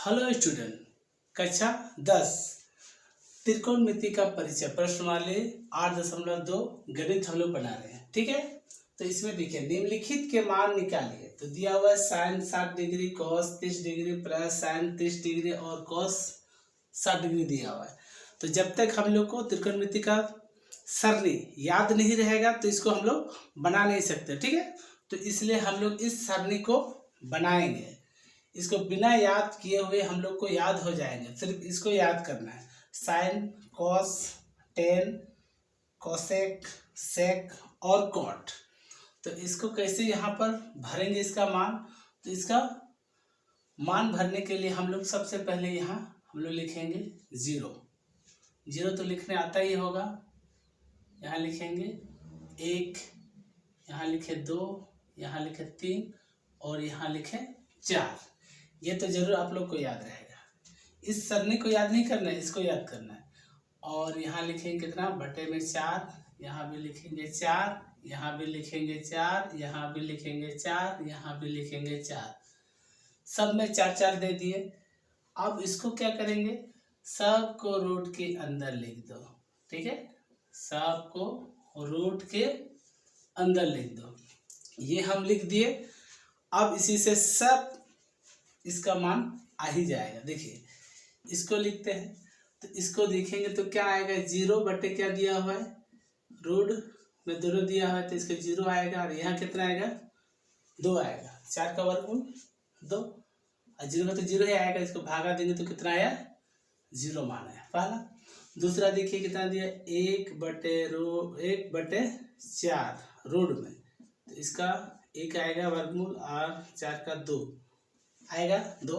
Hello student, कक्षा 10 त्रिकोणमिति का परिचय प्रश्नवाली 8.2 गणित हम लोग बना रहे हैं। ठीक है, तो इसमें देखिए निम्नलिखित के मान निकालिए। तो दिया हुआ है sine 60 degree, cos 30 degree plus sine 30 degree और कॉस 60 डिग्री दिया हुआ है। तो जब तक हम लोग को त्रिकोणमिति का सरणी याद नहीं रहेगा तो इसको हम लोग बना नहीं सकते। ठीक है, तो इसलिए हम लोग इस सरणी को बनाएंगे। इसको बिना याद किए हुए हम लोग को याद हो जाएंगे, सिर्फ इसको याद करना है। साइन, कॉस, टेन, कोसेक, सेक और कॉट। तो इसको कैसे यहाँ पर भरेंगे इसका मान? तो इसका मान भरने के लिए हम लोग सबसे पहले यहाँ हम लोग लिखेंगे जीरो। जीरो तो लिखने आता ही होगा। यहाँ लिखेंगे 1, यहाँ लिखे 2, यहाँ लिखे 3 और यहाँ लिखे 4। ये तो जरूर आप लोग को याद रहेगा। इस सरणी को याद नहीं करना है, इसको याद करना है। और यहाँ लिखेंगे कितना, बटे में 4, यहाँ भी लिखेंगे 4, यहाँ भी लिखेंगे 4, यहाँ भी लिखेंगे 4, यहाँ भी लिखेंगे 4। सब में 4-4 दे दिए। अब इसको क्या करेंगे, सबको रूट के अंदर लिख दो। ठीक है, सबको रूट के अंदर लिख दो। ये हम लिख दिए। अब इसी से सब इसका मान आ ही जाएगा। देखिए इसको लिखते हैं, तो इसको देखेंगे तो क्या आएगा, 0 बटे क्या दिया हुआ है, रूट में 2 दिया हुआ है तो इसका 0 आएगा। और यहाँ कितना आएगा, 2 आएगा। 4 का वर्गमूल 2 और 0 का तो 0 ही आएगा। इसको भागा देंगे तो कितना आया, 0 मान आया पहला। दूसरा देखिए कितना दिया, 1 बटे 4 रूट में, तो इसका 1 आएगा वर्गमूल और 4 का 2 आएगा 2।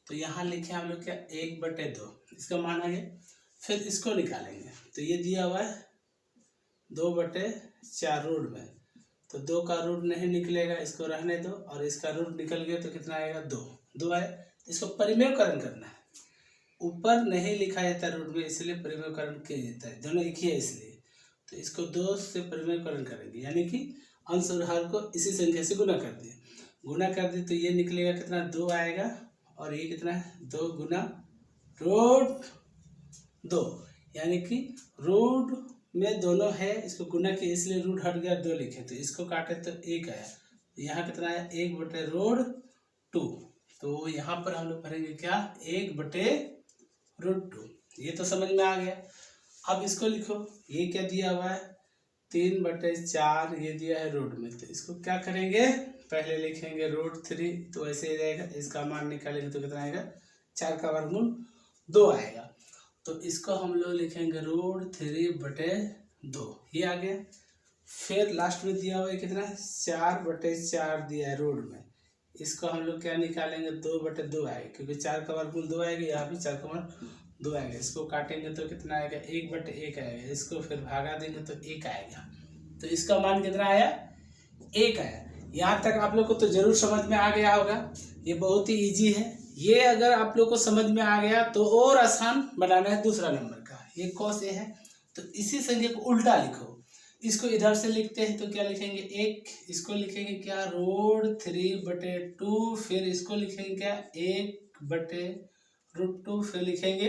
तो यहाँ लिखे हम लोग क्या, 1 बटे 2, इसका मान आ गया। फिर इसको निकालेंगे तो ये दिया हुआ है 2 बटे 4 रूट में, तो 2 का रूट नहीं निकलेगा, इसको रहने दो। और इसका रूट निकल गया तो कितना आएगा, 2 आए। इसको परिमेयकरण करना है। ऊपर नहीं लिखा जाता रूट में, इसलिए परिमेयकरण किया जाता है, दोनों एक ही है इसलिए। तो इसको 2 से परिमेयकरण करेंगे, यानी कि अंश और हर को इसी संख्या से गुना कर दिए। गुना कर दी तो ये निकलेगा कितना, 2 आएगा। और ये कितना है, 2 गुना रूट 2, यानी कि रूट में दोनों है, इसको गुना किया इसलिए रूट हट गया, 2 लिखे। तो इसको काटे तो 1 आया। यहाँ कितना आया, 1 बटे रूट 2। तो यहाँ पर हम लोग भरेंगे क्या, 1 बटे रूट 2। ये तो समझ में आ गया। अब इसको लिखो, ये क्या दिया हुआ है, 3 बटे 4 ये दिया है रूट में। तो इसको क्या करेंगे, पहले लिखेंगे रूट 3, तो ऐसे ही रहेगा। इसका मान निकालेंगे तो कितना आएगा, 4 का वर्गमूल 2 आएगा। तो इसको हम लोग लिखेंगे रूट 3 बटे 2, ये आ गया। फिर लास्ट में दिया हुआ है कितना, 4 बटे 4 दिया है रूट में। इसको हम लोग क्या निकालेंगे, 2 बटे 2 आएगा, क्योंकि 4 का वर्गमूल 2 आएगा, यहाँ भी 4 का वर्गमूल 2 आएगा। इसको काटेंगे तो कितना आएगा, 1 बटे 1 आएगा। इसको फिर भागा देंगे तो 1 आएगा। तो इसका मान कितना आया, 1 आया। यहाँ तक आप लोग को तो जरूर समझ में आ गया होगा। ये बहुत ही इजी है। ये अगर आप लोग को समझ में आ गया तो और आसान बनाना है दूसरा नंबर का। ये कॉस ए है, तो इसी संख्या को उल्टा लिखो। इसको इधर से लिखते हैं तो क्या लिखेंगे, 1, इसको लिखेंगे क्या, रूट 3 बटे 2। फिर इसको लिखेंगे क्या, 1 बटे रूट 2। फिर लिखेंगे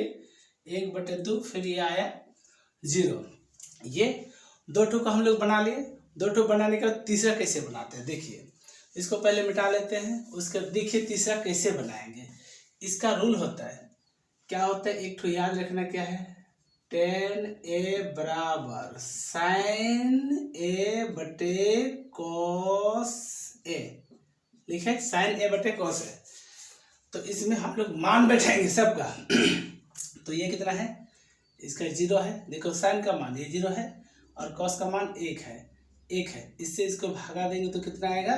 1 बटे 2। फिर ये आया 0। ये 2 ठो को हम लोग बना लिए। 2 ठो बनाने का तीसरा कैसे बनाते हैं, देखिए। इसको पहले मिटा लेते हैं, उसका देखिए तीसरा कैसे बनाएंगे। इसका रूल होता है, क्या होता है, एक ठो याद रखना, क्या है, tan a बराबर sin a बटे cos a। लिखे sin a बटे cos a। तो इसमें हम लोग मान बैठाएंगे सबका। तो ये कितना है, इसका 0 है। देखो sin का मान ये 0 है और cos का मान 1 है। इससे इसको भागा देंगे तो कितना आएगा,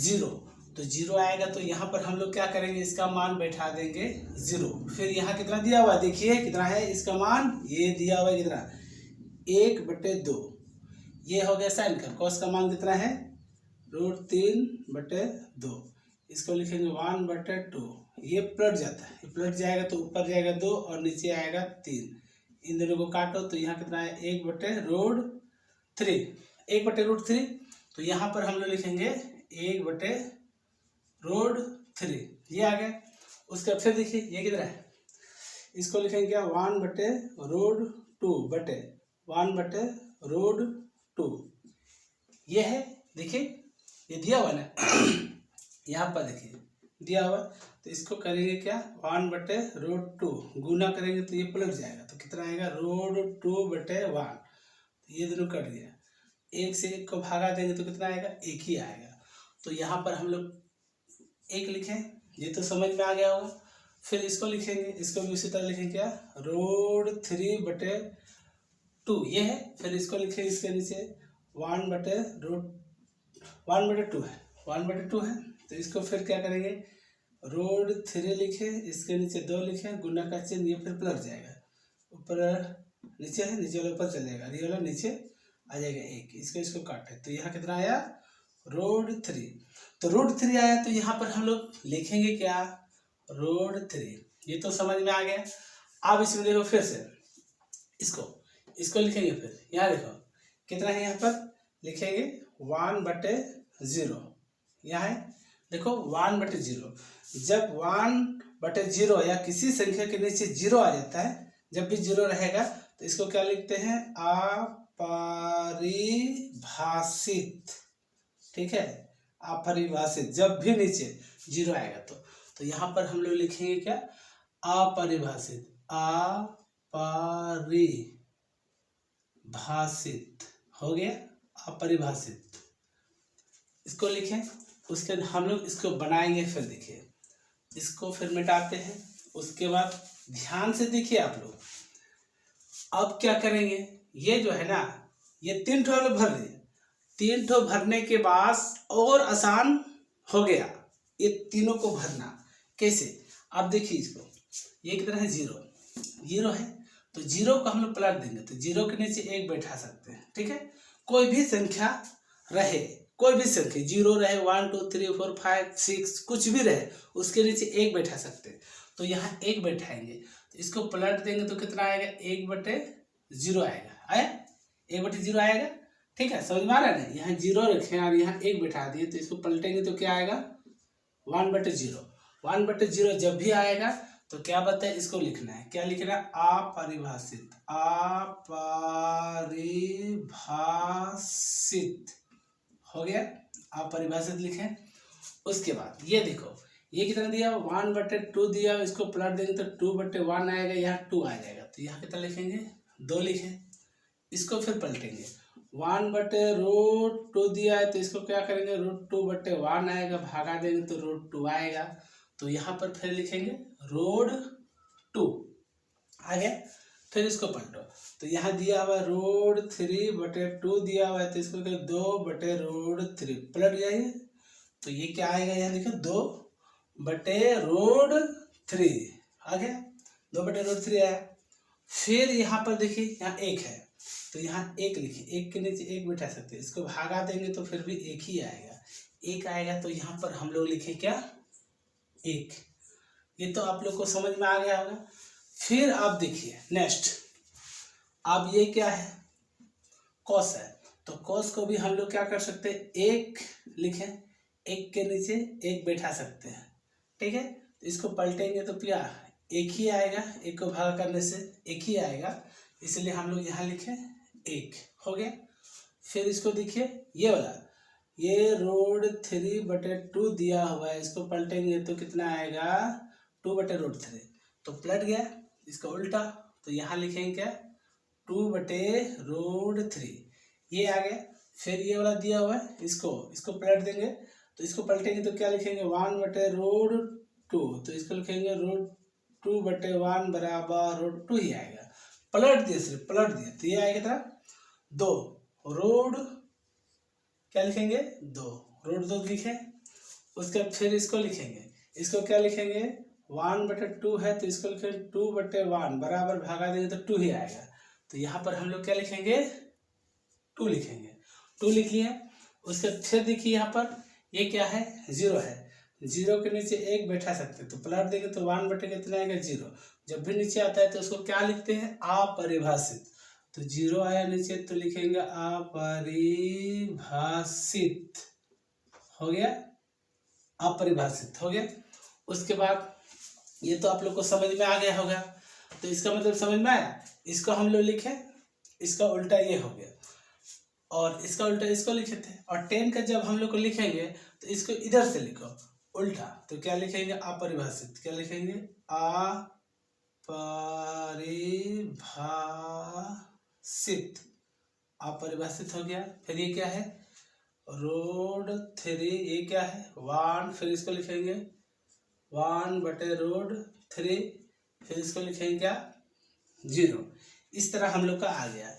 0। तो 0 आएगा। तो यहाँ पर हम लोग क्या करेंगे, इसका मान बैठा देंगे 0। फिर यहाँ कितना दिया हुआ, देखिए कितना है इसका मान, ये दिया हुआ है कितना, 1 बटे 2। ये हो गया साइन का। cos का मान कितना है, रूट 3 बटे 2। इसको लिखेंगे 1 बटे 2। ये पलट जाता है, ये पलट जाएगा तो ऊपर जाएगा 2 और नीचे आएगा 3। इन दोनों को काटो तो यहाँ कितना है, 1 बटे रूट 3। 1 बटे रूट 3। तो यहाँ पर हम लोग लिखेंगे 1 बटे रूट 3, ये आ गया। उसके बाद फिर देखिए ये कितना है, इसको लिखेंगे क्या 1/√2 ये है। देखिए ये दिया हुआ ना यहाँ पर देखिए दिया हुआ, तो इसको करेंगे क्या 1/√2 गुना करेंगे तो ये पलट जाएगा, तो कितना आएगा √2/1। ये दोनों कट गया, एक से एक को भागा देंगे तो कितना आएगा, एक ही आएगा। तो यहाँ पर हम लोग एक लिखें, ये तो समझ में आ गया होगा। फिर इसको लिखेंगे, इसको भी उसी तरह लिखेंगे क्या √3/2 ये है। फिर इसको लिखेंगे इसके नीचे 1/2 है, तो इसको फिर क्या करेंगे √3 लिखे, इसके नीचे 2 लिखे, गुना का चिन्ह, ये फिर पलट जाएगा, ऊपर नीचे है, नीचे वाला ऊपर चल जाएगा, ये वाला नीचे आ जाएगा एक, इसको काटे तो यहाँ कितना आया √3। तो √3 आया, तो यहाँ पर हम लोग लिखेंगे क्या √3, ये तो समझ में आ गया। अब इसमें देखो फिर से इसको लिखेंगे, फिर यहाँ देखो कितना है, यहाँ पर लिखेंगे 1/0, यहाँ है देखो 1/0। जब 1/0 या किसी संख्या के नीचे 0 आ जाता है, जब भी 0 रहेगा तो इसको क्या लिखते हैं अपरिभाषित, ठीक है, अपरिभाषित। जब भी नीचे 0 आएगा तो यहाँ पर हम लोग लिखेंगे क्या अपरिभाषित, अपरिभाषित हो गया अपरिभाषित, इसको लिखें। उसके हम लोग इसको बनाएंगे, फिर देखिए इसको फिर मिटाते हैं। उसके बाद ध्यान से देखिए आप लोग, अब क्या करेंगे, ये जो है ना ये 3 ठो हम लोग भर दिए, 3 ठो भरने के बाद और आसान हो गया ये तीनों को भरना। कैसे, अब देखिए इसको, ये कितना है 0 है, तो 0 को हम लोग पलट देंगे, तो 0 के नीचे 1 बैठा सकते हैं, ठीक है। कोई भी संख्या रहे, कोई भी संख्या 0 रहे, 1 2 3 4 5 6 कुछ भी रहे, उसके नीचे 1 बैठा सकते हैं। तो यहाँ 1 बैठाएंगे, तो इसको पलट देंगे तो कितना आएगा 1/0 आएगा, आया 1/0 आएगा, ठीक है, समझ में आ रहा है ना। यहाँ 0 रखे और यहाँ 1 बैठा दिए, तो इसको पलटेंगे तो क्या आएगा 1/0 जब भी आएगा तो क्या बताए, इसको लिखना है, क्या लिखना है अपरिभाषित, अपरिभाषित हो गया, अपरिभाषित लिखें। उसके बाद ये देखो ये कितना दिया 1/2 दिया, इसको पलट देंगे तो 2/1 आएगा, यहाँ 2 आ जाएगा, तो यहाँ कितना लिखेंगे 2 लिखें। इसको फिर पलटेंगे, 1/√2 दिया है, तो इसको क्या करेंगे √2/1 आएगा, भागा देंगे तो √2 आएगा, तो यहाँ पर फिर लिखेंगे √2 आ गया। फिर इसको पलटो, तो यहाँ दिया हुआ √3/2 दिया हुआ है, तो इसको 2/√3 पलट गया ये, तो ये क्या आएगा, यहाँ देखो 2/√3 आ गया, 2/√3 आया। फिर यहाँ पर देखिए यहाँ 1 है, तो यहाँ 1 लिखिए, 1 के नीचे 1 बैठा सकते हैं, इसको भागा देंगे तो फिर भी 1 ही आएगा, 1 आएगा, तो यहाँ पर हम लोग लिखे क्या 1। ये तो आप लोग को समझ में आ गया होगा। फिर आप देखिए नेक्स्ट, अब ये क्या है कॉस है, तो कॉस को भी हम लोग क्या कर सकते हैं 1 लिखें, 1 के नीचे 1 बैठा सकते हैं, ठीक है। तो इसको पलटेंगे तो क्या 1 ही आएगा, 1 को भागा करने से 1 ही आएगा, इसलिए हम लोग यहाँ लिखें 1 हो गया। फिर इसको देखिए ये वाला, ये √3/2 दिया हुआ है, इसको पलटेंगे तो कितना आएगा 2/√3, तो पलट गया, इसका उल्टा, तो यहाँ लिखेंगे क्या 2/√3 ये आ गया। फिर ये वाला दिया हुआ है, इसको पलट देंगे, तो इसको पलटेंगे तो क्या लिखेंगे 1/√2, तो इसको लिखेंगे √2/1 बराबर √2 ही आएगा, पलट दिया, सिर्फ पलट दिया, तो ये आएगा था 2 √, क्या लिखेंगे 2 लिखे। उसके बाद फिर इसको लिखेंगे, इसको क्या लिखेंगे 1/2 है, तो इसको लिखेंगे 2/1 बराबर भागा देंगे तो 2 ही आएगा, तो यहाँ पर हम लोग क्या लिखेंगे 2 लिखेंगे, 2 लिख लिए। उसके फिर देखिए यहाँ पर ये क्या है 0 है, 0 के नीचे 1 बैठा सकते हैं, तो पलट देंगे तो 1/, कितना आएगा 0। जब भी नीचे आता है तो उसको क्या लिखते हैं अपरिभाषित, तो 0 आया नीचे तो लिखेंगे अपरिभाषित हो गया, अपरिभाषित हो गया। उसके बाद ये तो आप लोग को समझ में आ गया होगा। तो इसका मतलब समझ में आया। इसको हम लोग लिखे, इसका उल्टा ये हो गया, और इसका उल्टा इसको लिखे थे। और 10 का जब हम लोग को लिखेंगे तो इसको इधर से लिखो उल्टा, तो क्या लिखेंगे, अपरिभाषित। क्या लिखेंगे, अपरिभाषित। अपरिभाषित हो गया। फिर ये क्या है, रोड 3, ये क्या है 1, फिर इसको लिखेंगे 1/√3, फिर इसको लिखेंगे क्या 0। इस तरह हम लोग का आ गया।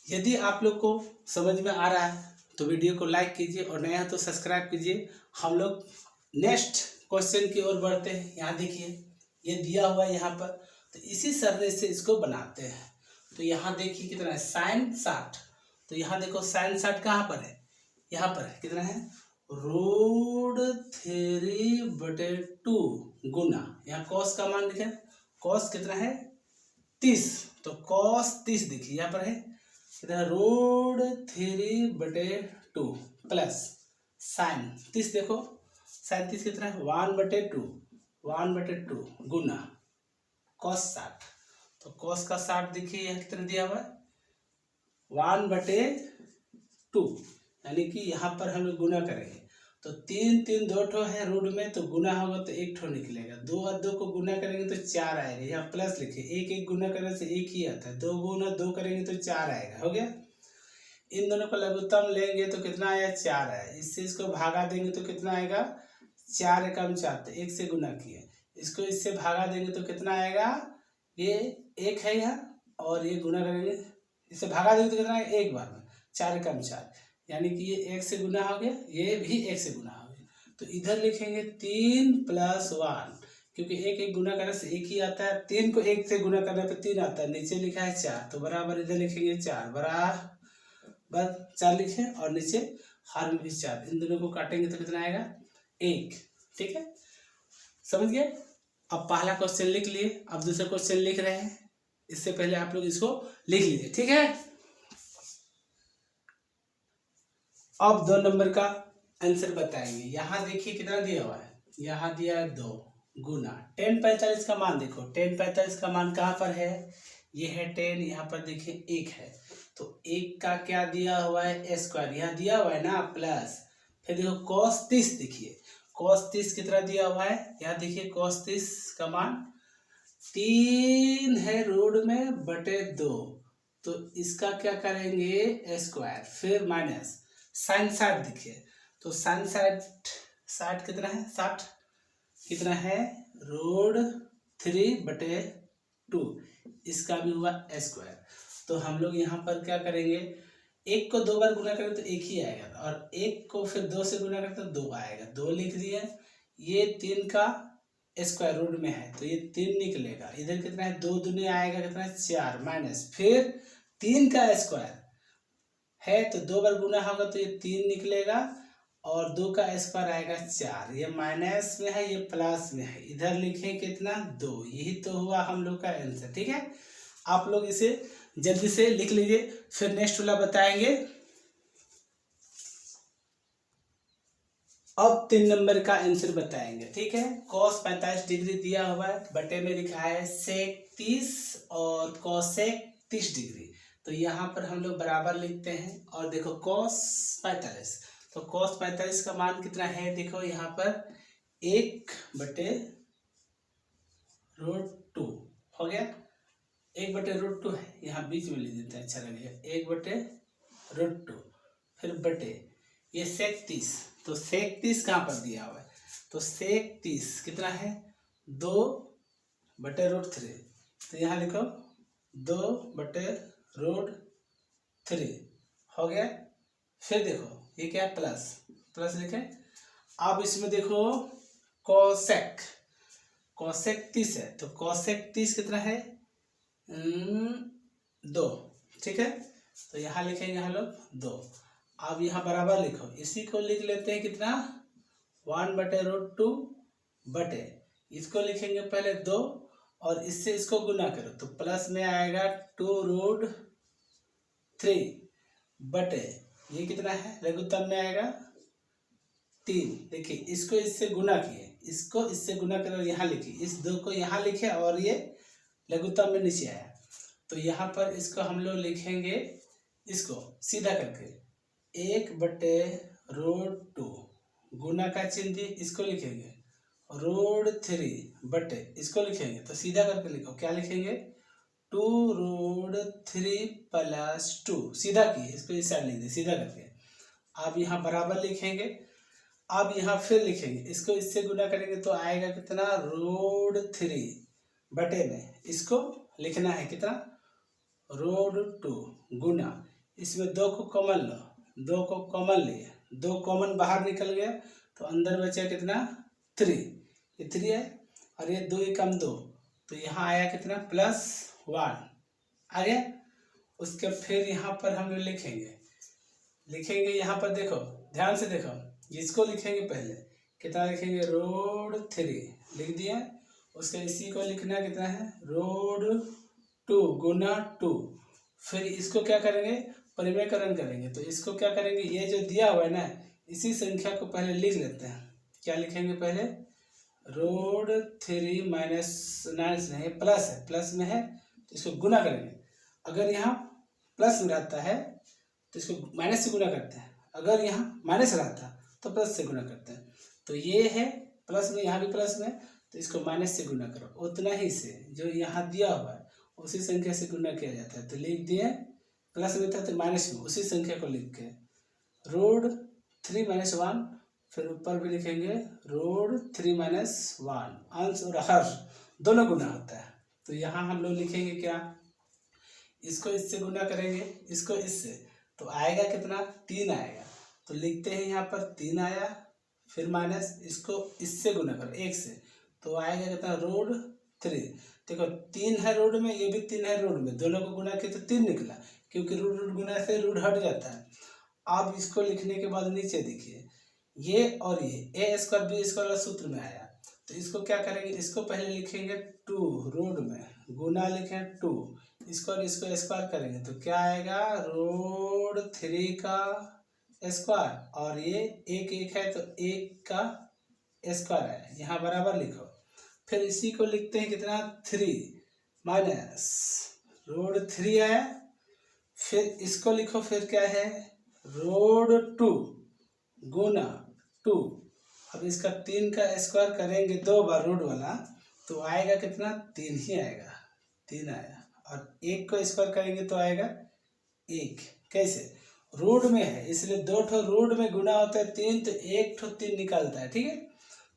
यदि आप लोग को समझ में आ रहा है तो वीडियो को लाइक कीजिए, और नया है तो सब्सक्राइब कीजिए। हम लोग नेक्स्ट क्वेश्चन की ओर बढ़ते हैं। यहाँ देखिए, ये दिया हुआ है यहाँ पर, तो इसी सरने से इसको बनाते हैं। तो यहाँ देखिए कितना है, sin 60। तो यहाँ देखो sin 60 कहाँ पर है, यहाँ पर है। कितना है, √3/2 गुना, यहाँ cos का मान लिखे, cos कितना है 30, तो cos 30 देखिए यहाँ पर है कितना, √3/2 प्लस sin 30, देखो sin 30 कितना है 1/2 गुना cos 60। तो cos का 60 देखिए यहाँ कितना दिया हुआ है 1/2, यानी कि यहाँ पर हम लोग गुना करेंगे तो 3 2 ठो है रूट में, तो गुना होगा तो 1 ठो निकलेगा। 2 और 2 को गुना करेंगे तो 4 आएगा। यहाँ प्लस लिखे, 1 गुना करने से 1 ही आता है। 2 गुना 2 करेंगे तो 4 आएगा। हो गया। इन दोनों को लघुत्तम लेंगे तो कितना आया 4 आया। इससे इसको भागा देंगे तो कितना आएगा 4 एकम 4, तो 1 से गुना किए। इसको इससे भागा देंगे तो कितना आएगा, ये 1 है यहाँ, और ये गुना करेंगे, इससे भागा देंगे तो कितना आएगा, एक बार में 4 एकम 4, यानी कि ये 1 से गुना हो गया, ये भी 1 से गुना हो गया। तो इधर लिखेंगे 3 + 1, क्योंकि 1 गुना करने से 1 ही आता है। 3 को 1 से गुना करने पे 3 आता है। नीचे लिखा है 4, तो बराबर इधर लिखेंगे 4 बराबर 4 लिखे, और नीचे हर में भी 4। इन दोनों को काटेंगे तो कितना आएगा 1। ठीक है, समझ गए। अब पहला क्वेश्चन लिख लिए, अब दूसरा क्वेश्चन लिख रहे हैं। इससे पहले आप लोग इसको लिख लीजिए। ठीक है, अब 2 नंबर का आंसर बताएंगे। यहाँ देखिए कितना दिया हुआ है, यहाँ दिया है 2 गुना 10 45 का मान देखो। 10 45 का मान कहाँ पर है, ये है 10, यहाँ पर देखिए 1 है, तो 1 का क्या दिया हुआ है स्क्वायर, यहाँ दिया हुआ है ना प्लस। फिर देखो cos 30, देखिए cos 30 कितना दिया हुआ है, यहाँ देखिए cos 30 का मान 3 है रूट में बटे 2, तो इसका क्या करेंगे स्क्वायर, फिर माइनस sin 60 देखिए, तो sin 60 कितना है 60 कितना है √3/2, इसका भी हुआ स्क्वायर। तो हम लोग यहाँ पर क्या करेंगे, 1 को 2 बार गुना करें तो 1 ही आएगा, और 1 को फिर 2 से गुना करें तो 2 आएगा। 2 लिख दिए, ये 3 का स्क्वायर रूट में है तो ये 3 निकलेगा। इधर कितना है 2 दूनी आएगा कितना है 4, माइनस फिर 3 का स्क्वायर है तो 2 बार गुना होगा तो ये 3 निकलेगा, और 2 का स्क्वायर आएगा 4। ये माइनस में है, ये प्लस में है। इधर लिखे कितना 2, यही तो हुआ हम लोग का आंसर। ठीक है, आप लोग इसे जल्दी से लिख लीजिए, फिर नेक्स्ट वाला बताएंगे। अब 3 नंबर का आंसर बताएंगे। ठीक है, cos 45 डिग्री दिया हुआ है, बटे में लिखा है sec 30 और cosec 30 डिग्री, तो यहाँ पर हम लोग बराबर लिखते हैं। और देखो cos 45, तो cos 45 का मान कितना है, देखो यहाँ पर 1/√2 हो गया। 1/√2 है, यहाँ बीच में लिख देते हैं, अच्छा लगेगा। 1/√2 फिर बटे ये sec 30, तो sec 30 कहाँ पर दिया हुआ है, तो sec 30 कितना है 2/√3, तो यहाँ लिखो 2/√3 हो गया। फिर देखो ये क्या है प्लस लिखे। अब इसमें देखो cosec 30 है, तो cosec 30 कितना है 2। ठीक है, तो यहाँ लिखेंगे हम लोग 2। अब यहाँ बराबर लिखो, इसी को लिख लेते हैं कितना 1/√2 बटे, इसको लिखेंगे पहले 2 और इससे इसको गुना करो तो प्लस में आएगा 2√3 बटे ये कितना है लघुत्तम में आएगा 3। देखिए इसको इससे गुना किए इसको इससे गुना करें और यहाँ लिखे, इस 2 को यहाँ लिखे और ये लघुत्तम में नीचे आया। तो यहाँ पर इसको हम लोग लिखेंगे, इसको सीधा करके 1/√2 गुना का चिन्ह दिए, इसको लिखेंगे √3 इसको लिखेंगे। तो सीधा करके लिखो, क्या लिखेंगे 2√3 + 2 सीधा किए, इसको इस साइड लिख दिए सीधा करके। अब यहाँ बराबर लिखेंगे, अब यहाँ फिर लिखेंगे, इसको इससे गुना करेंगे तो आएगा कितना √3 बटे में इसको लिखना है कितना √2 गुना, इसमें 2 को कॉमन लो, 2 को कॉमन लिए, 2 कॉमन बाहर निकल गया तो अंदर बचा कितना 3, ये 3 है और ये 2 कम 2 तो यहाँ आया कितना +1 आ गया। उसके फिर यहाँ पर हम लोग लिखेंगे यहाँ पर देखो ध्यान से देखो, जिसको लिखेंगे पहले कितना लिखेंगे √3 लिख दिया, उसके इसी को लिखना कितना है √2 गुना 2। फिर इसको क्या करेंगे परिमेयकरण करेंगे, तो इसको क्या करेंगे ये जो दिया हुआ है ना इसी संख्या को पहले लिख लेते हैं। क्या लिखेंगे पहले √3 माइनस नहीं प्लस है, प्लस में है तो इसको गुना करेंगे। अगर यहाँ प्लस में रहता है तो इसको माइनस से गुना करते हैं, अगर यहाँ माइनस रहता तो प्लस से गुना करते हैं। तो ये है प्लस में, यहाँ भी प्लस में, तो इसको माइनस से गुना करो, उतना ही से जो यहाँ दिया हुआ है उसी संख्या से गुना किया जाता है। तो लिख दिए प्लस में था तो माइनस में उसी संख्या को लिख के √3 - 1, फिर ऊपर भी लिखेंगे √3 - 1, अंश और हर दोनों गुना होता है। तो यहाँ हम लोग लिखेंगे क्या, इसको इससे गुना करेंगे, इसको इससे, तो आएगा कितना 3 आएगा। तो लिखते हैं यहाँ पर 3 आया, फिर माइनस इसको इससे गुना करो 1 से, तो आएगा कितना √3। देखो 3 है रूट में, ये भी 3 है रूट में, दोनों को गुना किया तो 3 निकला, क्योंकि रूट गुना से रूट हट जाता है। अब इसको लिखने के बाद नीचे देखिए ये और ये a² b² वाला सूत्र में आया, तो इसको क्या करेंगे, इसको पहले लिखेंगे 2 रूट में गुना लिखें 2, इसको और इसको स्क्वायर करेंगे तो क्या आएगा √3 का स्क्वायर, और ये 1 है तो 1 का स्क्वायर है, यहाँ बराबर लिखो। फिर इसी को लिखते हैं कितना 3 माइनस √3 आया, फिर इसको लिखो, फिर क्या है √2 गुना 2। अब इसका 3 का स्क्वायर करेंगे 2 बार रूट वाला तो आएगा कितना 3 ही आएगा, 3 आया, और 1 को स्क्वायर करेंगे तो आएगा 1। कैसे रूट में है इसलिए 2 ठो रूट में गुना होता है 3, तो 1 ठो 3 निकलता है, ठीक है।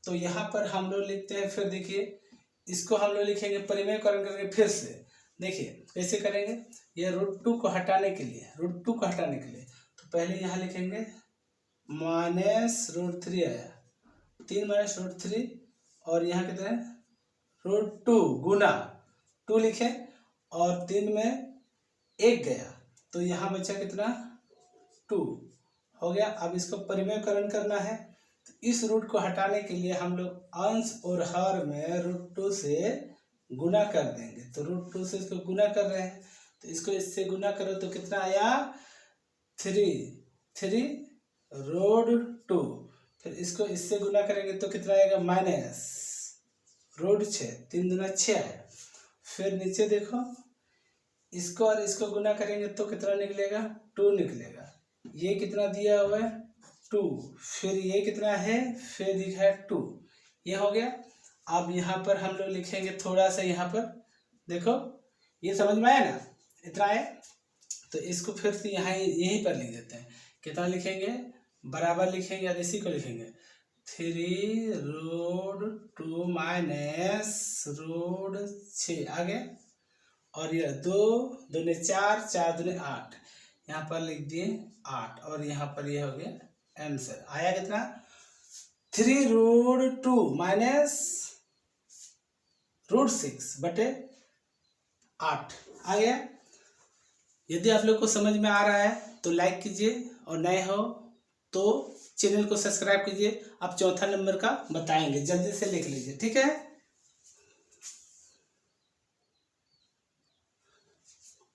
तो यहाँ पर हम लोग लिखते हैं, फिर देखिए इसको हम लोग लिखेंगे परिमेयकरण करके, फिर से देखिए कैसे करेंगे, ये √2 को हटाने के लिए, √2 को हटाने के लिए तो पहले यहाँ लिखेंगे -√3 आया, 3 - √3, और यहाँ कितना है √2 गुना 2 लिखे और 3 में 1 गया तो यहाँ बचा कितना 2 हो गया। अब इसको परिमेयकरण करना है, तो इस रूट को हटाने के लिए हम लोग अंश और हर में √2 से गुना कर देंगे। तो √2 से इसको गुना कर रहे हैं, तो इसको इससे गुना करो तो कितना आया 3 √2, फिर इसको इससे गुना करेंगे तो कितना आएगा -√6, 3 दूना 6 आया। फिर नीचे देखो इसको और इसको गुना करेंगे तो कितना निकलेगा 2 निकलेगा, ये कितना दिया हुआ है 2, फिर ये कितना है फिर दिखा है 2, ये हो गया। अब यहाँ पर हम लोग लिखेंगे थोड़ा सा, यहाँ पर देखो ये समझ में आया ना, इतना है, तो इसको फिर से यहाँ यहीं पर लिख देते हैं। कितना लिखेंगे बराबर लिखेंगे और इसी को लिखेंगे 3 √2 माइनस √6 आ गया, और ये 2 दूने 4, 4 दूने 8, यहाँ पर लिख दिए 8, और यहाँ पर ये हो गया आंसर। आया कितना 3 √2 माइनस √6 बटे 8 आ गया। यदि आप लोग को समझ में आ रहा है तो लाइक कीजिए, और नए हो तो चैनल को सब्सक्राइब कीजिए। अब चौथा नंबर का बताएंगे, जल्दी से लिख लीजिए, ठीक है।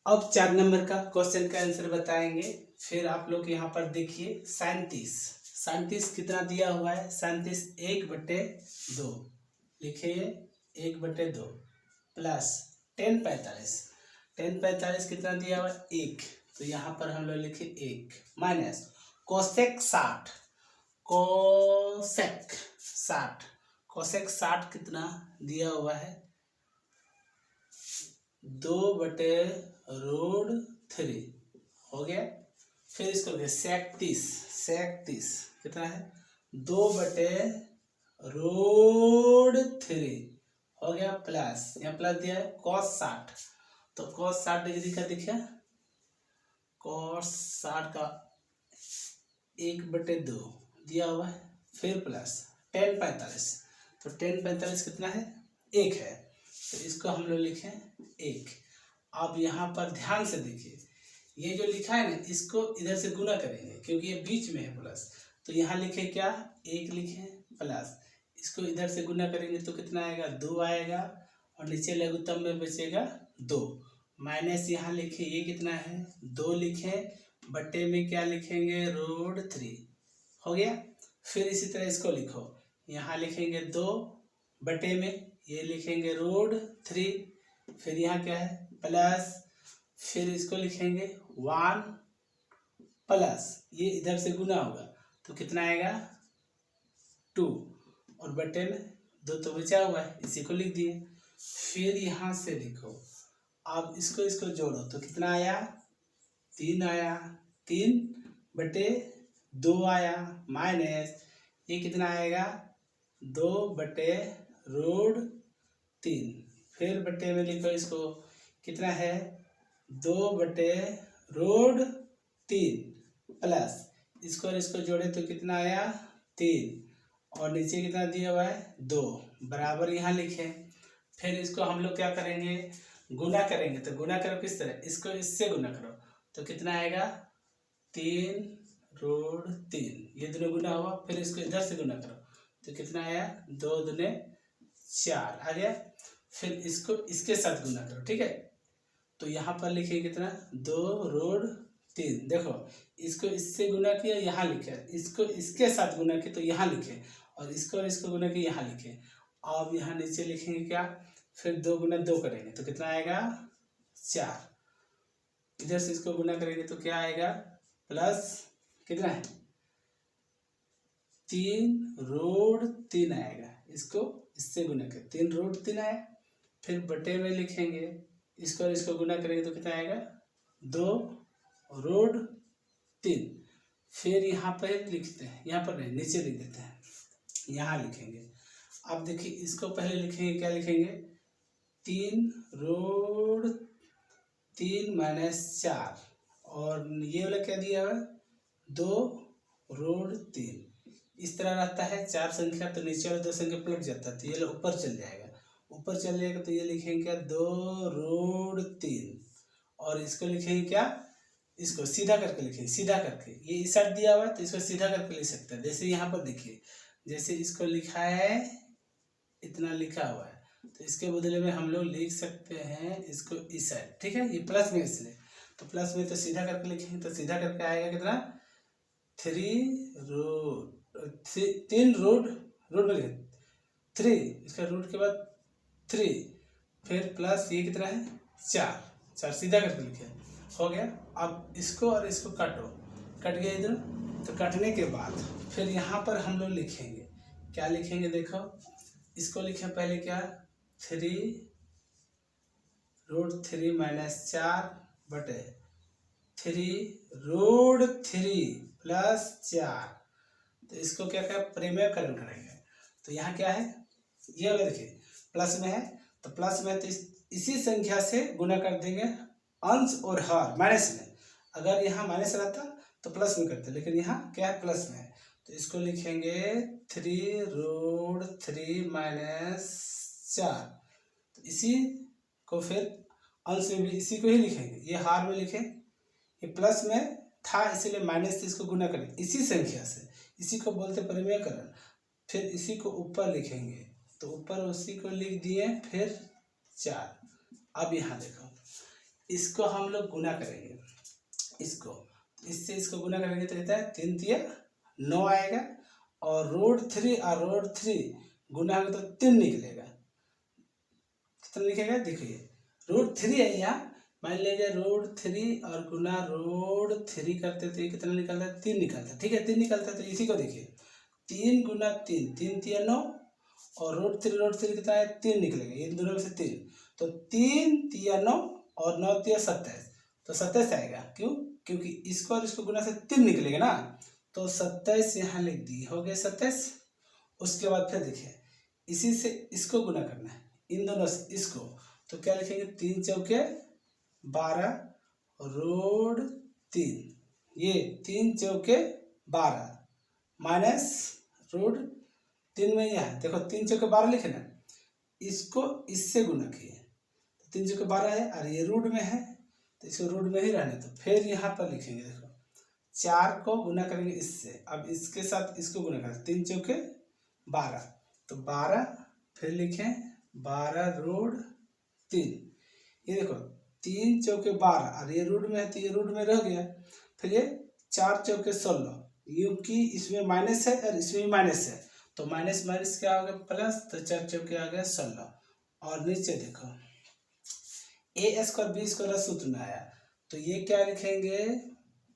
अब 4 नंबर का क्वेश्चन का आंसर बताएंगे। फिर आप लोग यहाँ पर देखिए 37 37 कितना दिया हुआ है? 37 1/2 लिखिए, 1/2 प्लस 10 45 कितना दिया हुआ है? 1। तो यहाँ पर हम लोग लिखे 1 माइनस कोसेक 60 कितना दिया हुआ है? 2/√3 हो गया। फिर इसको लिखे 37 कितना है? 2/√3 हो गया प्लस, यहाँ प्लस दिया है cos 60, तो cos 60 डिग्री का दिखा, cos 60 का 1/2 दिया हुआ है। फिर प्लस 10 45, तो 10 45 कितना है? 1 है, तो इसको हम लोग लिखें 1। अब यहाँ पर ध्यान से देखिए, ये जो लिखा है ना, इसको इधर से गुना करेंगे क्योंकि ये बीच में है प्लस, तो यहाँ लिखे क्या? 1 लिखे प्लस, इसको इधर से गुना करेंगे तो कितना आएगा? 2 आएगा, और नीचे लघुत्तम में बचेगा 2 माइनस यहाँ लिखे ये कितना है? 2 लिखे, बट्टे में क्या लिखेंगे? √3 हो गया। फिर इसी तरह इसको लिखो, यहाँ लिखेंगे 2 बटे में ये लिखेंगे √3, फिर यहाँ क्या है? प्लस, फिर इसको लिखेंगे 1 प्लस, ये इधर से गुना होगा तो कितना आएगा? 2, और बटे में 2 तो बचा हुआ है, इसी को लिख दिए। फिर यहाँ से लिखो, अब इसको जोड़ो तो कितना आया? 3 आया, 3/2 आया, माइनस ये कितना आएगा? 2/√3, फिर बटे में लिखो इसको, कितना है? 2/√3 प्लस, इसको और इसको जोड़े तो कितना आया? 3, और नीचे कितना दिया हुआ है? 2 बराबर यहाँ लिखे। फिर इसको हम लोग क्या करेंगे? गुना करेंगे। तो गुना करो किस तरह? इसको इससे गुना करो तो कितना आएगा? 3√3, ये दोनों गुना हुआ। फिर इसको इधर से गुना करो तो कितना आया? 2 दूने 4 आ गया। फिर इसको इसके साथ गुना करो, ठीक है। तो यहाँ पर लिखिए कितना? 2√3। देखो, इसको इससे गुना किया, यहाँ लिखे, इसको इसके साथ गुना किया तो यहाँ लिखे, और इसको गुना किया यहाँ लिखे। अब यहाँ नीचे लिखेंगे क्या? फिर 2 गुना 2 करेंगे तो कितना आएगा? 4। इधर से इसको गुना करेंगे तो क्या आएगा? प्लस कितना है? 3√3 आएगा। इसको इससे गुना करें, 3√3 आया। फिर बटे में लिखेंगे, इसको और इसको गुना करेंगे तो कितना आएगा? 2√3। फिर यहाँ पर लिखते हैं, यहाँ पर नहीं, नीचे लिख देते हैं, यहाँ लिखेंगे। अब देखिए, इसको पहले लिखेंगे, क्या लिखेंगे? 3√3 माइनस 4, और ये वाला क्या दिया हुआ है? 2√3। इस तरह रहता है 4 संख्या, तो नीचे वाले 2 संख्या पलट जाता है, तो ये ऊपर चल जाएगा। ऊपर चल जाएगा तो ये लिखेंगे क्या? 2√3, और इसको लिखेंगे क्या? इसको सीधा करके लिखेंगे, सीधा करके। ये इस साइड दिया हुआ है तो इसको सीधा करके लिख सकते हैं। जैसे यहाँ पर देखिए, जैसे इसको लिखा है, इतना लिखा हुआ है, तो इसके बदले में हम लोग लिख सकते हैं इसको इस साइड, ठीक है। ये प्लस में इसलिए, तो प्लस में तो सीधा करके लिखेंगे, तो सीधा करके आएगा कितना? 3 इसका रूट के बाद 3, फिर प्लस ये कितना है? 4 सीधा करके लिखे, हो गया। अब इसको और इसको काटो, कट गया इधर। तो कटने के बाद फिर यहाँ पर हम लोग लिखेंगे, क्या लिखेंगे? देखो, इसको लिखे पहले क्या? 3√3 माइनस 4 बटे 3√3 प्लस 4। तो इसको क्या क्या परिमेयकरण करेंगे। तो यहाँ क्या है? ये वाला देखिए प्लस में है, तो प्लस में तो इसी संख्या से गुना कर देंगे अंश और हर माइनस में। अगर यहाँ माइनस रहता तो प्लस में करते, लेकिन यहाँ क्या है? प्लस में है। तो इसको लिखेंगे 3√3 माइनस 4। तो इसी को फिर अंश में भी इसी को ही लिखेंगे, ये हार में लिखें। ये प्लस में था इसीलिए माइनस से इसको गुना करें इसी संख्या से, इसी को बोलते परिमेयकरण। फिर इसी को ऊपर लिखेंगे, तो ऊपर उसी को लिख दिए, फिर 4। अब यहाँ देखो, इसको हम लोग गुना करेंगे, इसको इससे इसको गुना करेंगे तो रहता है 3 तिया 9 आएगा, और √3 और √3 गुना होगा तो 3 निकलेगा। कितना निकलेगा देखिए, √3 है यहाँ, मान लीजिए √3 और गुना √3 करते तो ये कितना निकलता है, 3 निकलता है। ठीक है, 3 निकलता है। तो इसी को देखिए, 3 गुना 3, 3 तिया 9, और √3 कितना है, 3 निकलेगा, इन दोनों में से 3, तो 3 तिया 9 और 9 तिया 27, तो 27 आएगा। क्यों? क्योंकि इसको और इसको गुना से 3 निकलेगा ना, तो 27 यहाँ लिख दी, हो गया 27। उसके बाद फिर देखिए, इसी से इसको गुना करना है, इन दोनों से इसको, तो क्या लिखेंगे, 3 चौके 12 √3, ये 3 चौके 12 माइनस √3 में यह देखो 3 चौके 12 लिखे ना, इसको इससे गुना किए तो 3 चौके 12 है, और ये रूट में है तो इसको रूट में ही रहने तो फिर यहाँ पर लिखेंगे, देखो 4 को गुना करेंगे इससे, अब इसके साथ इसको गुना करेंगे, 3 चौके 12, तो 12, फिर लिखें 12 √3, ये देखो 3 चौके 12 और ये रूट में है तो ये रूट में रह गया। फिर ये 4 चौके 16, क्योंकि इसमें माइनस है और इसमें माइनस है, तो माइनस माइनस क्या हो गया प्लस, तो 4 चौके आ गया 16। और नीचे देखो a² b² का सूत्र में आया, तो ये क्या लिखेंगे,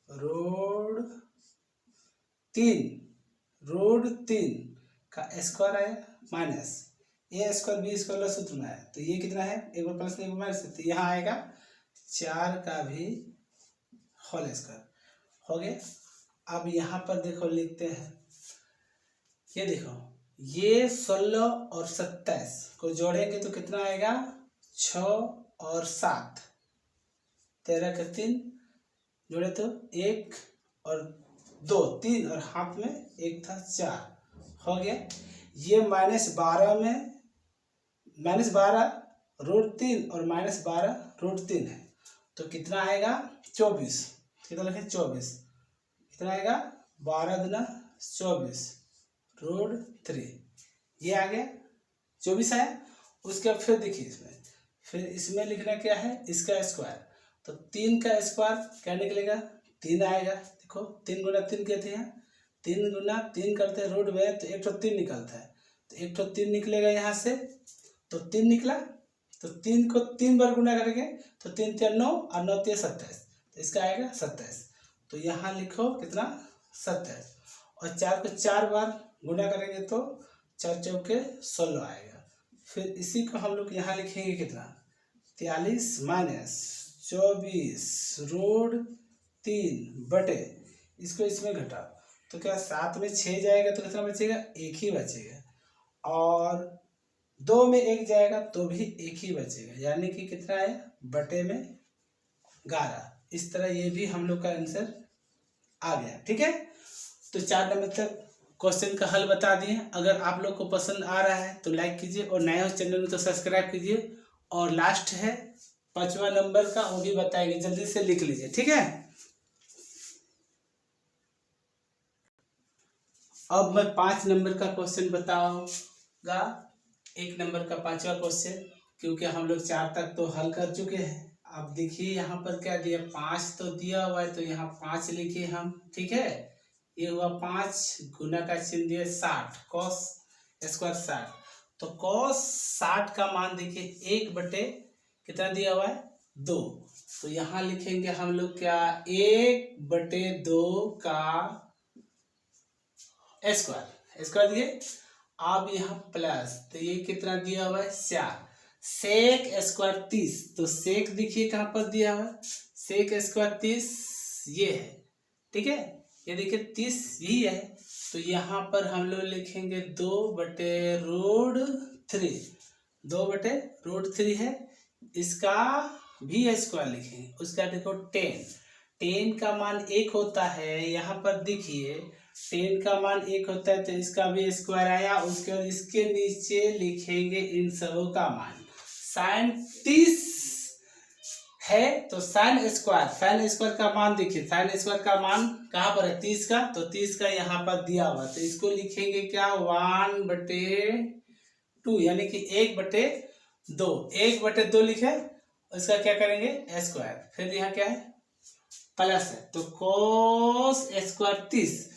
√3 का स्क्वायर आया माइनस a² b² का सूत्र में आया, तो ये कितना है, एक बार प्लस एक बार माइनस, तो यहाँ आएगा 4 का भी होल स्क्वायर, हो गया। अब यहाँ पर देखो लिखते हैं, ये देखो ये 16 और 27 को जोड़ेंगे तो कितना आएगा, 6 और 7, 13 का 3 जोड़े तो 1 और 2, 3 और हाथ में 1 था 4, हो गया। ये -12 में -12 √3 और -12 √3 है, तो कितना आएगा 24, कितना लिखे 24, कितना आएगा 12 दूना 24 √3, ये आ गया 24 आया। उसके बाद फिर देखिए फिर इसमें लिखना क्या है, इसका स्क्वायर, तो 3 का स्क्वायर क्या निकलेगा, 3 आएगा। देखो 3 गुना 3 कहते हैं, 3 गुना 3 करते हैं रूट में, तो 1 तो 3 निकलता है, तो 1 तो 3 निकलेगा यहाँ से, तो 3 निकला, तो 3 को 3 बार गुना करेंगे तो 3 तिया 9 और 9 तिया 27, तो इसका आएगा 27, तो यहाँ लिखो कितना 27, और 4 को 4 बार गुना करेंगे तो 4 चौके 16 आएगा। फिर इसी को हम लोग यहाँ लिखेंगे कितना, 43 माइनस 24 √3 बटे, इसको इसमें घटाओ तो क्या 7 में 6 जाएगा तो कितना बचेगा, 1 ही बचेगा, और 2 में 1 जाएगा तो भी 1 ही बचेगा, यानी कि कितना है बटे में 11। इस तरह ये भी हम लोग का आंसर आ गया। ठीक है, तो 4 नंबर तक क्वेश्चन का हल बता दिए। अगर आप लोग को पसंद आ रहा है तो लाइक कीजिए, और नए हो चैनल में तो सब्सक्राइब कीजिए। और लास्ट है 5वां नंबर का, वो भी बताएंगे, जल्दी से लिख लीजिए। ठीक है, अब मैं 5 नंबर का क्वेश्चन बताऊंगा। 1 नंबर का 5वां क्वेश्चन, क्योंकि हम लोग 4 तक तो हल कर चुके हैं। अब देखिए यहाँ पर क्या दिया, 5 तो दिया हुआ है, तो यहाँ 5 लिखे हम। ठीक है, ये हुआ 5, गुना का चिन्ह दिया 60, cos² 60, तो cos 60 का मान देखिए 1 बटे कितना दिया हुआ है 2, तो यहाँ लिखेंगे हम लोग क्या, 1 बटे 2 का स्क्वायर दिए। अब यहाँ प्लस, तो ये कितना दिया हुआ है 4, sec² 30, तो sec देखिए कहाँ पर दिया हुआ है, sec² 30 ये है। ठीक है, ये देखिए 30 यही है, तो यहाँ पर हम लोग लिखेंगे 2 बटे √3, 2 बटे √3 है, इसका भी स्क्वायर लिखेंगे। उसका देखो 10 का मान 1 होता है, यहाँ पर देखिए 10 का मान 1 होता है, तो इसका भी स्क्वायर आया। उसके बाद इसके नीचे लिखेंगे इन सबों का मान, sin 30 है तो sin² का मान देखिए, sin² का मान कहाँ पर है 30 का, तो 30 का यहाँ पर दिया हुआ, तो इसको लिखेंगे क्या 1 बटे 2, यानी कि 1 बटे 2, 1 बटे 2 लिखे, उसका क्या करेंगे स्क्वायर, फिर यहाँ क्या है प्लस है, तो cos² 30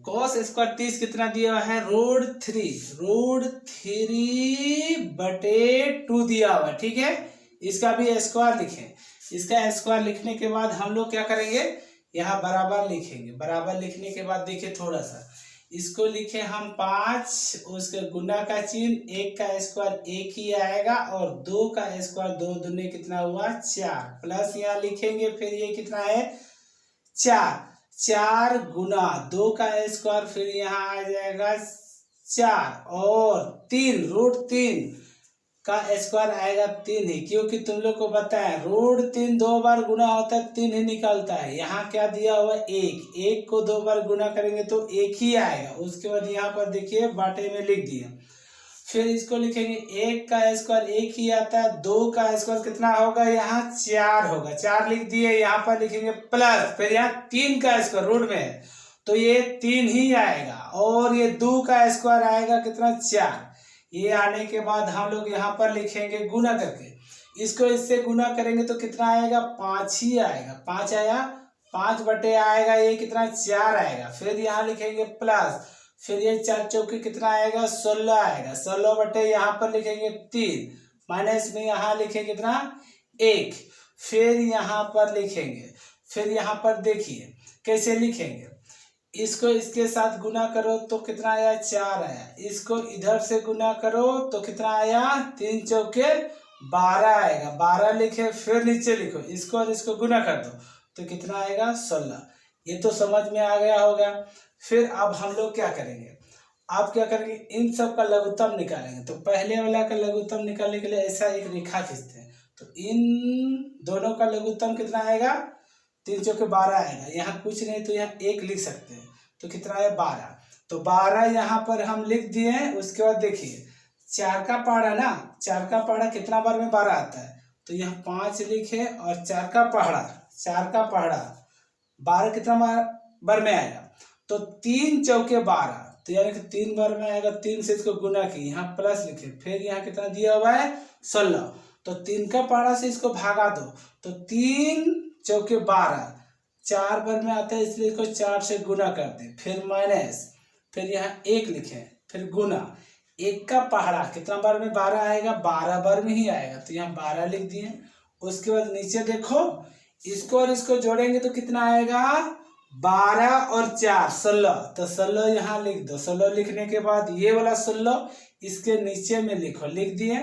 cos स्क्वायर 30 कितना दिया हुआ है, √3/2 दिया हुआ है। ठीक है, इसका भी स्क्वायर लिखें। इसका स्क्वायर लिखने के बाद हम लोग क्या करेंगे, यहाँ बराबर लिखेंगे। बराबर लिखने के बाद देखिए थोड़ा सा इसको लिखे हम 5, उसके गुना का चिन्ह, 1 का स्क्वायर 1 ही आएगा और 2 का स्क्वायर 2 दूनी कितना हुआ 4, प्लस यहाँ लिखेंगे फिर ये कितना है 4 गुना 2 का स्क्वायर फिर यहाँ आ जाएगा 4 और 3 का स्क्वायर आएगा 3 ही, क्योंकि तुम लोग को बताया √3 2 बार गुना होता है 3 ही निकलता है। यहाँ क्या दिया हुआ 1 को 2 बार गुना करेंगे तो 1 ही आएगा। उसके बाद यहाँ पर देखिए बाटे में लिख दिए, फिर इसको लिखेंगे 1 का स्क्वायर 1 ही आता है, 2 का स्क्वायर कितना होगा यहाँ 4 होगा, 4 लिख दिए। यहाँ पर लिखेंगे प्लस, फिर यहाँ 3 का स्क्वायर रूट में है तो ये 3 ही आएगा और ये 2 का स्क्वायर आएगा कितना 4। ये आने के बाद हम लोग यहाँ पर लिखेंगे गुना करके, इसको इससे गुना करेंगे तो कितना आएगा 5 ही आएगा। 5 आया, 5 बटे आएगा ये कितना 4 आएगा। फिर यहाँ लिखेंगे प्लस, फिर ये 4 चौके कितना आएगा 16 आएगा। 16 बटे यहाँ पर लिखेंगे 3, माइनस में यहाँ लिखेंगे कितना 1, फिर यहाँ पर लिखेंगे। फिर यहाँ पर देखिए कैसे लिखेंगे, इसको इसके साथ गुना करो तो कितना आया 4 आया, इसको इधर से गुना करो तो कितना आया 3 चौके 12 आएगा, 12 लिखे। फिर नीचे लिखो इसको और इसको गुना कर दो तो कितना आएगा 16। ये तो समझ में आ गया होगा। फिर अब हम लोग क्या करेंगे, आप क्या करेंगे इन सब का लघुत्तम निकालेंगे। तो पहले वाला का लघुत्तम निकालने के लिए ऐसा एक रेखा खींचते हैं, तो इन दोनों का लघुत्तम कितना आएगा 3 चौके 12 आएगा। यहाँ कुछ नहीं तो यहाँ 1 लिख सकते हैं तो कितना है 12। तो 12 यहाँ पर हम लिख दिए हैं। उसके बाद देखिए 4 का पहाड़ा ना, 4 का पहाड़ा कितना बार में 12 आता है, तो यहाँ 5 लिखे और 4 का पहाड़ा 12 कितना बार में आएगा, तो 3 चौके 12, तो यानी कि 3 बार में आएगा। 3 से इसको गुना की, यहाँ प्लस लिखे, फिर यहाँ कितना दिया हुआ है 16, तो 3 का पहाड़ा से इसको भागा दो तो 3 चौके 12, 4 बार में आता है इसलिए इसको 4 से गुना कर दे, फिर माइनस, फिर यहाँ 1 लिखे, फिर गुना। 1 का पहाड़ा कितना बार में 12 आएगा, 12 बार में ही आएगा, तो यहाँ 12 लिख दिए। उसके बाद नीचे देखो इसको और इसको जोड़ेंगे तो कितना आएगा 12 और 4 16, तो 16 यहाँ लिख दो। 16 लिखने के बाद ये वाला 16 इसके नीचे में लिखो, लिख दिए।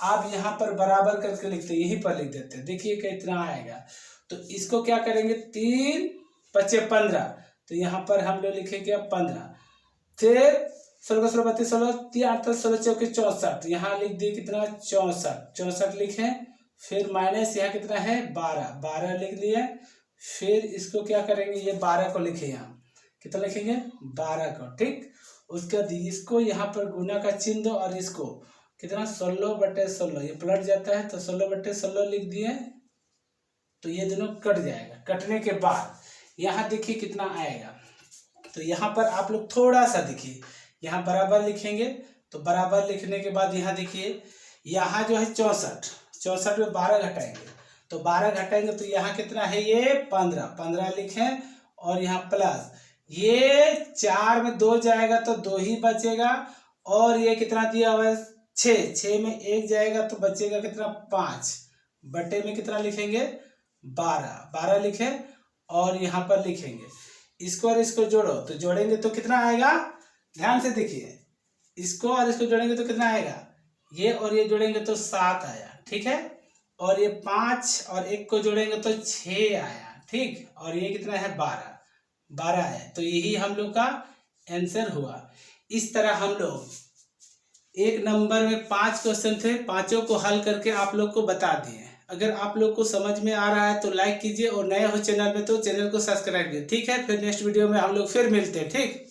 आप यहाँ पर बराबर करके लिखते, यहीं पर लिख देते, देखिए कितना आएगा। तो इसको क्या करेंगे 3 × 5 = 15, तो यहाँ पर हम लोग लिखेंगे 15। फिर 16 16 32 16 3 8 16 चौके 64, यहाँ लिख दिए कितना 64 लिखे। फिर माइनस यहाँ कितना है 12 लिख दिए। फिर इसको क्या करेंगे, ये 12 को लिखे, यहाँ कितना लिखेंगे 12 को, ठीक। उसके बाद इसको यहाँ पर गुना का चिन्ह दो और इसको कितना 16/16, ये पलट जाता है तो 16/16 लिख दिए, तो ये दोनों कट जाएगा। कटने के बाद यहाँ देखिए कितना आएगा, तो यहाँ पर आप लोग थोड़ा सा देखिए, यहाँ बराबर लिखेंगे, तो बराबर लिखने के बाद यहाँ देखिए, यहाँ जो है 64 में 12 घटाएंगे, तो 12 घटाएंगे तो यहाँ कितना है ये 15 लिखें और यहाँ प्लस, ये 4 में 2 जाएगा तो 2 ही बचेगा, और ये कितना दिया हुआ है 6 में 1 जाएगा तो बचेगा कितना 5, बटे में कितना लिखेंगे 12 लिखे और यहाँ पर लिखेंगे। इसको और इसको जोड़ो, तो जोड़ेंगे तो कितना आएगा, ध्यान से देखिए, इसको और इसको जोड़ेंगे तो कितना आएगा, ये और ये जोड़ेंगे तो 7 आया, ठीक है। और ये 5 और 1 को जोड़ेंगे तो 6 आया, ठीक। और ये कितना है 12 है, तो यही हम लोग का आंसर हुआ। इस तरह हम लोग एक नंबर में 5 क्वेश्चन थे, पांचों को हल करके आप लोग को बता दिए। अगर आप लोग को समझ में आ रहा है तो लाइक कीजिए, और नए हो चैनल में तो चैनल को सब्सक्राइब कीजिए, ठीक है। फिर नेक्स्ट वीडियो में हम लोग फिर मिलते हैं, ठीक।